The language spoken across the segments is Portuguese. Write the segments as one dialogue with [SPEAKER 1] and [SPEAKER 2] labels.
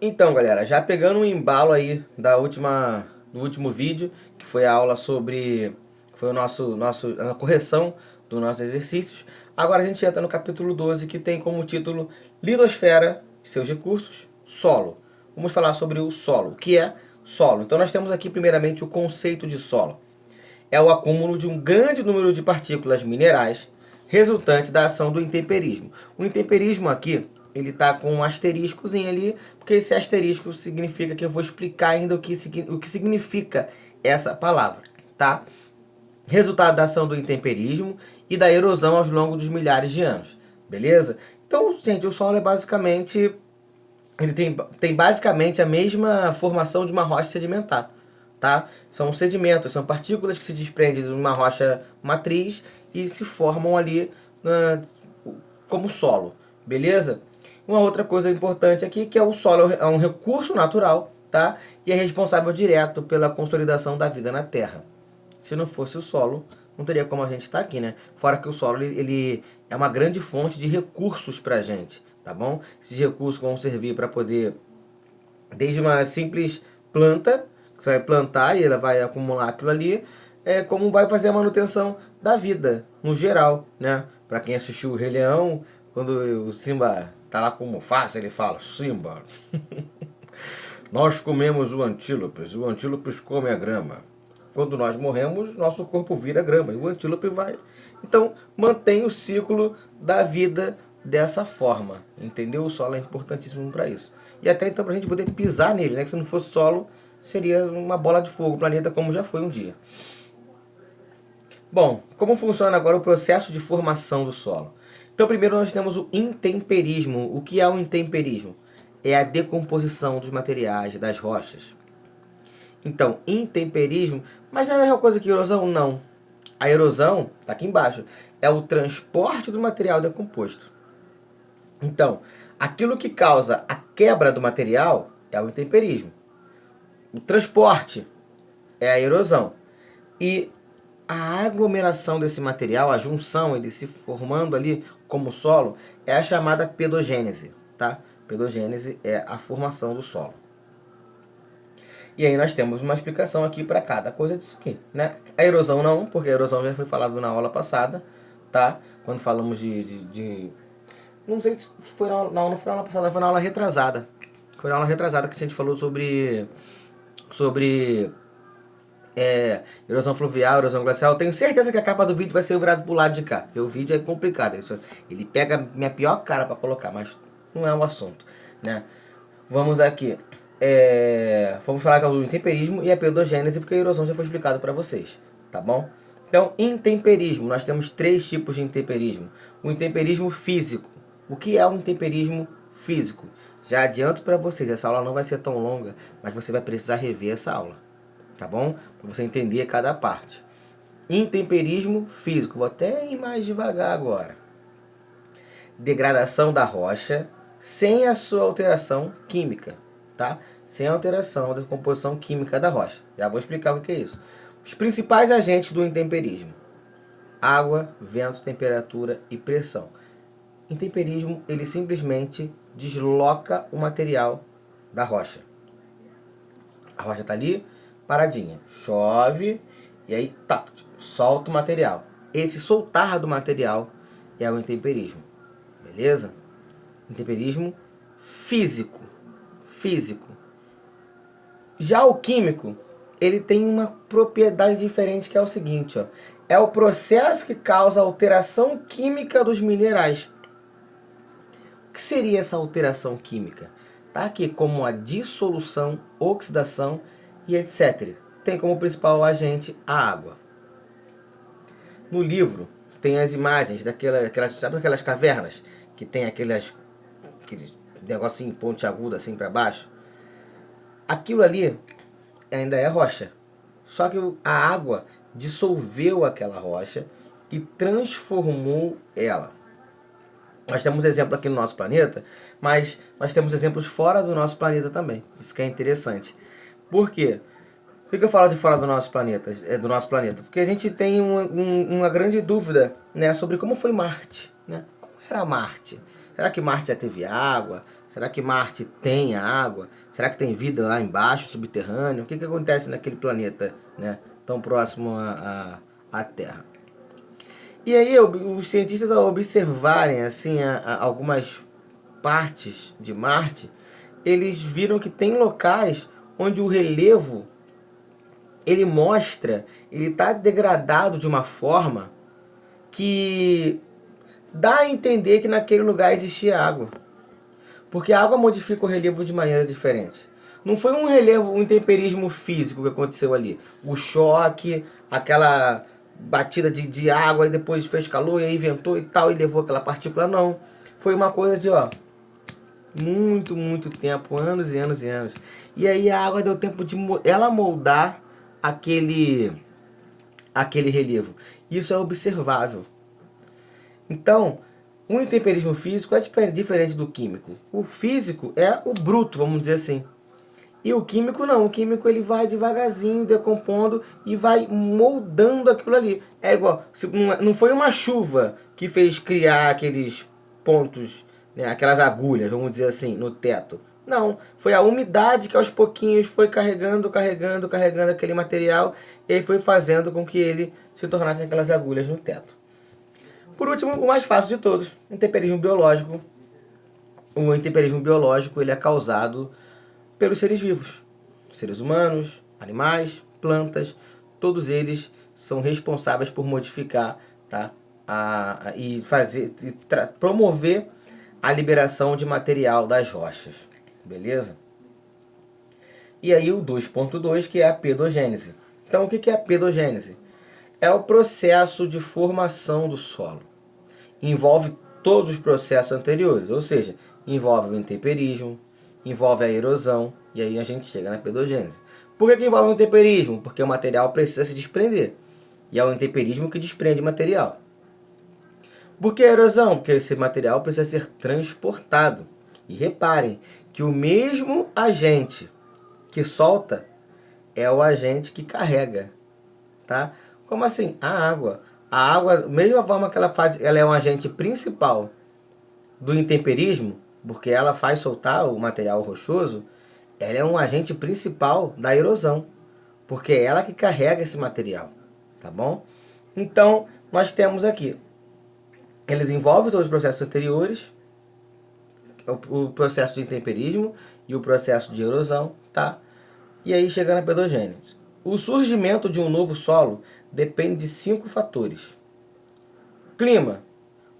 [SPEAKER 1] Então, galera, já pegando um embalo aí do último vídeo, que foi a aula sobre, foi a correção dos nossos exercícios. Agora a gente entra no capítulo 12, que tem como título Litosfera, seus recursos, solo. Vamos falar sobre o solo. O que é solo? Então nós temos aqui primeiramente o conceito de solo. É o acúmulo de um grande número de partículas minerais resultante da ação do intemperismo. O intemperismo aqui, ele está com um asteriscozinho ali, porque esse asterisco significa que eu vou explicar ainda o que significa essa palavra, tá? Resultado da ação do intemperismo e da erosão ao longo dos milhares de anos, beleza? Então, gente, o solo é basicamente, ele tem basicamente a mesma formação de uma rocha sedimentar, tá? São sedimentos, são partículas que se desprendem de uma rocha matriz e se formam ali como solo, beleza? Uma outra coisa importante aqui que é o solo é um recurso natural, tá? E é responsável direto pela consolidação da vida na Terra. Se não fosse o solo, não teria como a gente estar aqui, né? Fora que o solo ele é uma grande fonte de recursos para a gente, tá bom? Esses recursos vão servir para poder, desde uma simples planta, que você vai plantar e ela vai acumular aquilo ali, como vai fazer a manutenção da vida, no geral, né? Para quem assistiu o Rei Leão, quando o Simba tá lá com o Mufasa, ele fala: Simba, nós comemos o antílopes come a grama. Quando nós morremos, nosso corpo vira grama e o antílope vai. Então, mantém o ciclo da vida dessa forma, entendeu? O solo é importantíssimo para isso. E até então para a gente poder pisar nele, né? Que se não fosse solo, seria uma bola de fogo, o planeta como já foi um dia. Bom, como funciona agora o processo de formação do solo? Então, primeiro nós temos o intemperismo. O que é o intemperismo? É a decomposição dos materiais, das rochas. Então, intemperismo, mas não é a mesma coisa que erosão? Não. A erosão, está aqui embaixo, é o transporte do material decomposto. Então, aquilo que causa a quebra do material é o intemperismo. O transporte é a erosão. E a aglomeração desse material, a junção, ele se formando ali como solo, é a chamada pedogênese, tá? Pedogênese é a formação do solo. E aí nós temos uma explicação aqui para cada coisa disso aqui, né? A erosão não, porque a erosão já foi falado na aula passada, tá? Quando falamos não sei se foi não foi na aula passada, foi na aula retrasada. Foi na aula retrasada que a gente falou sobre erosão fluvial, erosão glacial. Eu tenho certeza que a capa do vídeo vai ser virada pro lado de cá, porque o vídeo é complicado. Ele pega minha pior cara para colocar, mas não é o assunto, né? Vamos aqui. Vamos falar então do intemperismo e a pedogênese, porque a erosão já foi explicado para vocês, tá bom? Então, intemperismo, nós temos três tipos de intemperismo. O intemperismo físico. O que é o intemperismo físico? Já adianto para vocês, essa aula não vai ser tão longa, mas você vai precisar rever essa aula, tá bom? Para você entender cada parte. Intemperismo físico, vou até ir mais devagar agora. Degradação da rocha sem a sua alteração química, tá? Sem alteração da composição química da rocha. Já vou explicar o que é isso. Os principais agentes do intemperismo: água, vento, temperatura e pressão. Intemperismo, ele simplesmente desloca o material da rocha. A rocha está ali, paradinha. Chove e aí solta o material. Esse soltar do material é o intemperismo. Beleza? Intemperismo físico. Físico. Já o químico, ele tem uma propriedade diferente, que é o seguinte, ó. É o processo que causa a alteração química dos minerais. O que seria essa alteração química? Tá aqui como a dissolução, oxidação e etc. Tem como principal agente a água. No livro tem as imagens sabe aquelas cavernas que tem aquele negocinho pontiagudo assim para baixo? Aquilo ali ainda é rocha. Só que a água dissolveu aquela rocha e transformou ela. Nós temos exemplo aqui no nosso planeta, mas nós temos exemplos fora do nosso planeta também. Isso que é interessante. Por quê? Por que eu falo de fora do nosso planeta? Porque a gente tem uma grande dúvida, né, sobre como foi Marte, né? Como era Marte? Será que Marte já teve água? Será que Marte tem água? Será que tem vida lá embaixo, subterrâneo? O que acontece naquele planeta, né, tão próximo à Terra? E aí os cientistas, ao observarem assim, algumas partes de Marte, eles viram que tem locais onde o relevo ele mostra, ele está degradado de uma forma que dá a entender que naquele lugar existia água. Porque a água modifica o relevo de maneira diferente. Não foi um relevo, um intemperismo físico que aconteceu ali. O choque, aquela batida de água e depois fez calor e aí ventou e tal e levou aquela partícula, não. Foi uma coisa de, muito tempo, anos e anos e anos. E aí a água deu tempo de ela moldar aquele relevo. Isso é observável. Então, o intemperismo físico é diferente do químico. O físico é o bruto, vamos dizer assim. E o químico não. O químico ele vai devagarzinho, decompondo e vai moldando aquilo ali. É igual, não foi uma chuva que fez criar aqueles pontos, né, aquelas agulhas, vamos dizer assim, no teto. Não, foi a umidade que aos pouquinhos foi carregando aquele material e aí foi fazendo com que ele se tornasse aquelas agulhas no teto. Por último, o mais fácil de todos, intemperismo biológico. O intemperismo biológico ele é causado pelos seres vivos. Seres humanos, animais, plantas, todos eles são responsáveis por modificar, tá? E promover a liberação de material das rochas. Beleza? E aí o 2.2, que é a pedogênese. Então o que é a pedogênese? É o processo de formação do solo. Envolve todos os processos anteriores, ou seja, envolve o intemperismo, envolve a erosão, e aí a gente chega na pedogênese. Por que envolve o intemperismo? Porque o material precisa se desprender, e é o intemperismo que desprende material. Por que a erosão? Porque esse material precisa ser transportado. E reparem que o mesmo agente que solta é o agente que carrega, tá? Como assim? A água. A água, da mesma forma que ela é um agente principal do intemperismo, porque ela faz soltar o material rochoso, ela é um agente principal da erosão, porque é ela que carrega esse material, tá bom? Então, nós temos aqui, eles envolvem todos os processos anteriores, o processo de intemperismo e o processo de erosão, tá? E aí chega na pedogênese. O surgimento de um novo solo depende de 5 fatores. Clima,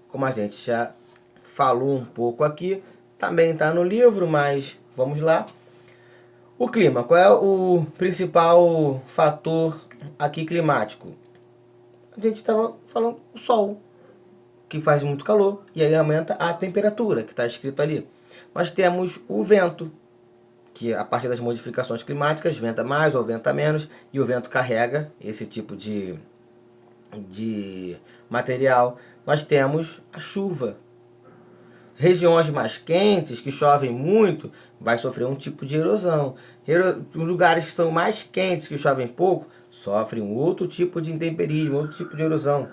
[SPEAKER 1] como a gente já falou um pouco aqui, também está no livro, mas vamos lá. O clima, qual é o principal fator aqui climático? A gente estava falando o sol, que faz muito calor, e aí aumenta a temperatura, que está escrito ali. Nós temos o vento, que a partir das modificações climáticas, venta mais ou venta menos, e o vento carrega esse tipo de material. Nós temos a chuva. Regiões mais quentes, que chovem muito, vai sofrer um tipo de erosão. Lugares que são mais quentes, que chovem pouco, sofrem um outro tipo de intemperismo, outro tipo de erosão.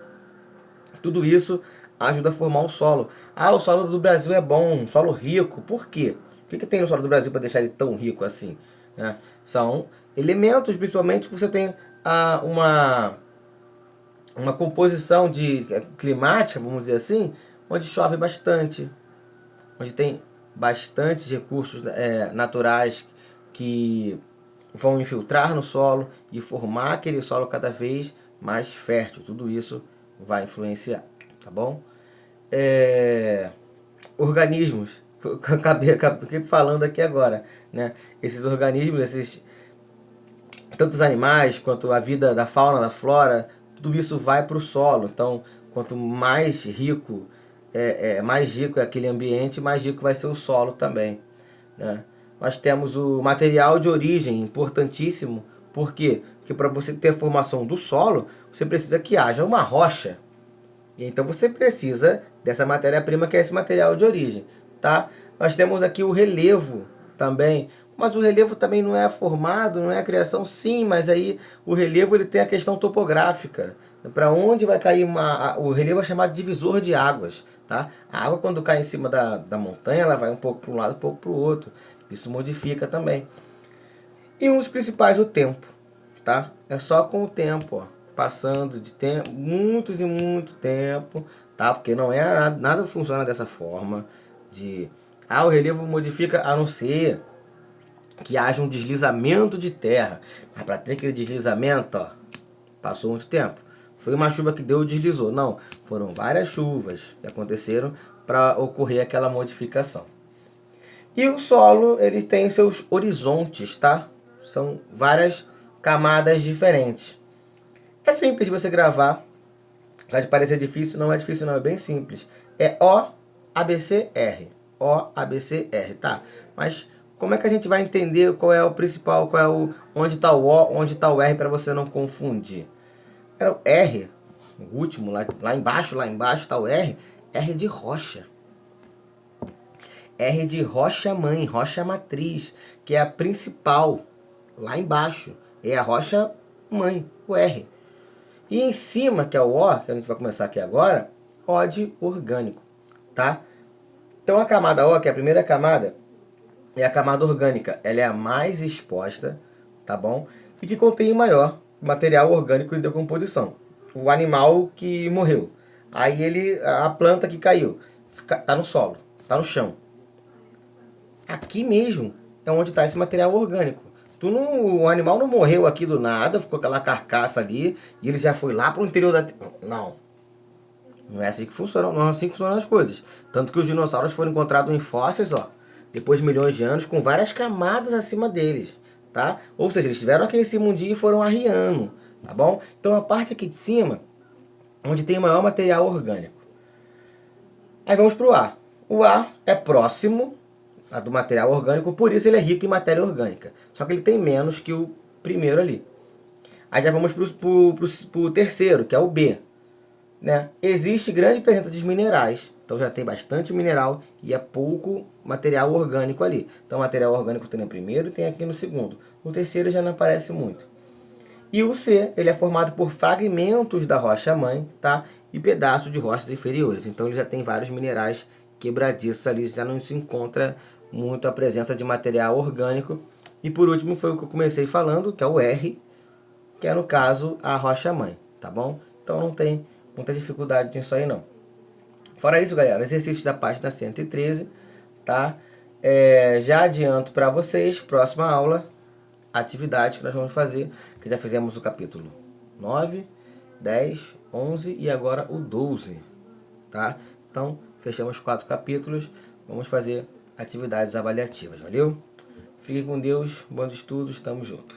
[SPEAKER 1] Tudo isso ajuda a formar o solo. Ah, o solo do Brasil é bom, um solo rico. Por quê? O que tem no solo do Brasil para deixar ele tão rico assim? Né? São elementos, principalmente, que você tem uma composição climática, vamos dizer assim, onde chove bastante, onde tem bastantes recursos naturais que vão infiltrar no solo e formar aquele solo cada vez mais fértil. Tudo isso vai influenciar, tá bom? Organismos, acabei falando aqui agora, né? Esses organismos, tanto os animais quanto a vida da fauna, da flora, tudo isso vai para o solo. Então, quanto mais rico é aquele ambiente, mais rico vai ser o solo também, né? Nós temos o material de origem, importantíssimo. Por quê? Porque para você ter a formação do solo, você precisa que haja uma rocha. Então você precisa dessa matéria-prima, que é esse material de origem, tá? Nós temos aqui o relevo também. Mas o relevo também não é formado, não é a criação, sim, mas aí o relevo ele tem a questão topográfica. Para onde vai cair o relevo é chamado divisor de águas, tá? A água quando cai em cima da montanha, ela vai um pouco para um lado, um pouco para o outro. Isso modifica também. E um dos principais, o tempo, tá? É só com o tempo, ó, passando de tempo, muitos e muito tempo, tá? Porque não é nada funciona dessa forma de o relevo modifica a não ser que haja um deslizamento de terra. Mas para ter aquele deslizamento, ó, passou muito tempo. Foi uma chuva que deu e deslizou. Não, foram várias chuvas que aconteceram para ocorrer aquela modificação. E o solo, ele tem seus horizontes, tá? São várias camadas diferentes. É simples você gravar. Pode parecer difícil, não é difícil não, é bem simples. É O, ABC, R. O, ABC, R, tá? Mas como é que a gente vai entender qual é o principal, qual é onde está o O, onde está o R para você não confundir? Era o R, o último, lá embaixo está o R. R de rocha. R de rocha mãe, rocha matriz, que é a principal, lá embaixo. É a rocha mãe, o R. E em cima, que é o O, que a gente vai começar aqui agora, O de orgânico, tá? Então a camada O, que é a primeira camada, é a camada orgânica. Ela é a mais exposta, tá bom? E que contém maior material orgânico em decomposição. O animal que morreu. Aí a planta que caiu, tá no solo, tá no chão. Aqui mesmo é onde está esse material orgânico. O animal não morreu aqui do nada, ficou aquela carcaça ali e ele já foi lá para o interior da Terra. Não. Não é assim que funciona, não é assim que funcionam as coisas. Tanto que os dinossauros foram encontrados em fósseis, ó, depois de milhões de anos, com várias camadas acima deles, tá? Ou seja, eles estiveram aqui em cima um dia e foram arriando, tá bom? Então a parte aqui de cima, onde tem maior material orgânico. Aí vamos para o ar. O ar é próximo do material orgânico, por isso ele é rico em matéria orgânica. Só que ele tem menos que o primeiro ali. Aí já vamos para o terceiro, que é o B. Né? Existe grande presença de minerais, então já tem bastante mineral e é pouco material orgânico ali. Então o material orgânico tem no primeiro e tem aqui no segundo. O terceiro já não aparece muito. E o C, ele é formado por fragmentos da rocha-mãe, tá? E pedaços de rochas inferiores. Então ele já tem vários minerais quebradiços ali, já não se encontra muito a presença de material orgânico. E por último foi o que eu comecei falando, que é o R, que é no caso a rocha-mãe, tá bom? Então não tem muita dificuldade nisso aí não. Fora isso, galera, exercícios da página 113, tá? Já adianto para vocês, próxima aula, atividade que nós vamos fazer, que já fizemos o capítulo 9, 10, 11 e agora o 12, tá? Então, fechamos 4 capítulos, vamos fazer atividades avaliativas, valeu? Fiquem com Deus, bons estudos, tamo junto.